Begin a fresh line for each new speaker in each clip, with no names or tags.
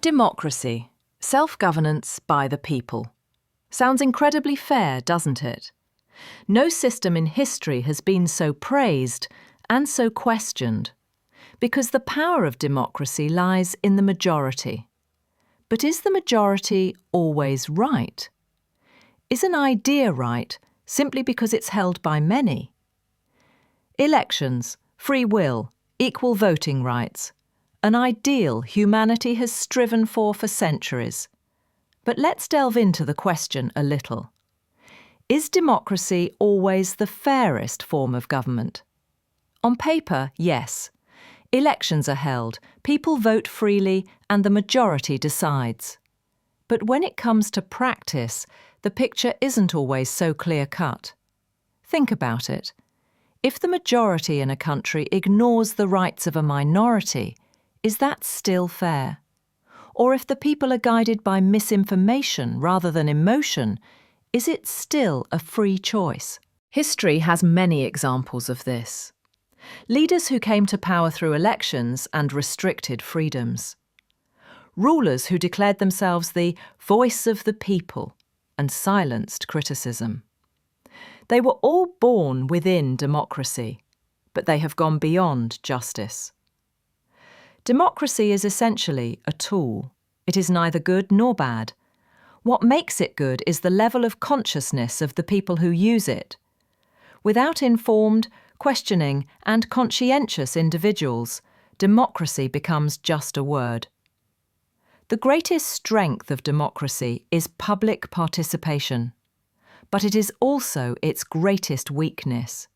Democracy, self-governance by the people. Sounds incredibly fair, doesn't it? No system in history has been so praised and so questioned, because the power of democracy lies in the majority. But is the majority always right? Is an idea right simply because it's held by many? Elections, free will, equal voting rights, an ideal humanity has striven for centuries. But let's delve into the question a little. Is democracy always the fairest form of government? On paper, yes. Elections are held, people vote freely, and the majority decides. But when it comes to practice, the picture isn't always so clear-cut. Think about it. If the majority in a country ignores the rights of a minority, is that still fair? Or if the people are guided by misinformation rather than emotion, is it still a free choice? History has many examples of this. Leaders who came to power through elections and restricted freedoms. Rulers who declared themselves the voice of the people and silenced criticism. They were all born within democracy, but they have gone beyond justice. Democracy is essentially a tool. It is neither good nor bad. What makes it good is the level of consciousness of the people who use it. Without informed, questioning, and conscientious individuals, democracy becomes just a word. The greatest strength of democracy is public participation, but it is also its greatest weakness.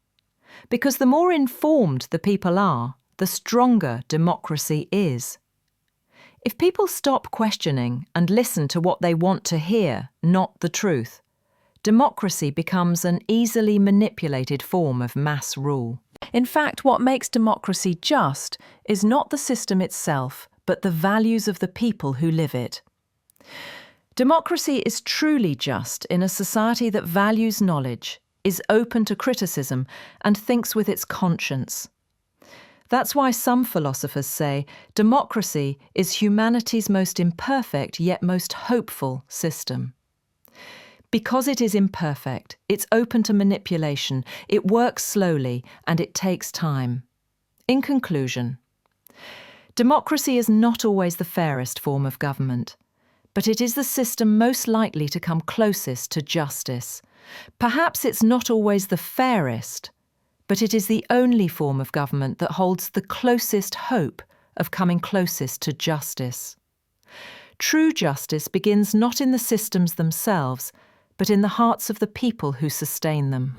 Because the more informed the people are, the stronger democracy is. If people stop questioning and listen to what they want to hear, not the truth, democracy becomes an easily manipulated form of mass rule. In fact, what makes democracy just is not the system itself, but the values of the people who live it. Democracy is truly just in a society that values knowledge, is open to criticism, and thinks with its conscience. That's why some philosophers say democracy is humanity's most imperfect yet most hopeful system. Because it is imperfect, it's open to manipulation, it works slowly, and it takes time. In conclusion, democracy is not always the fairest form of government, but it is the system most likely to come closest to justice. Perhaps it's not always the fairest, but it is the only form of government that holds the closest hope of coming closest to justice. True justice begins not in the systems themselves, but in the hearts of the people who sustain them.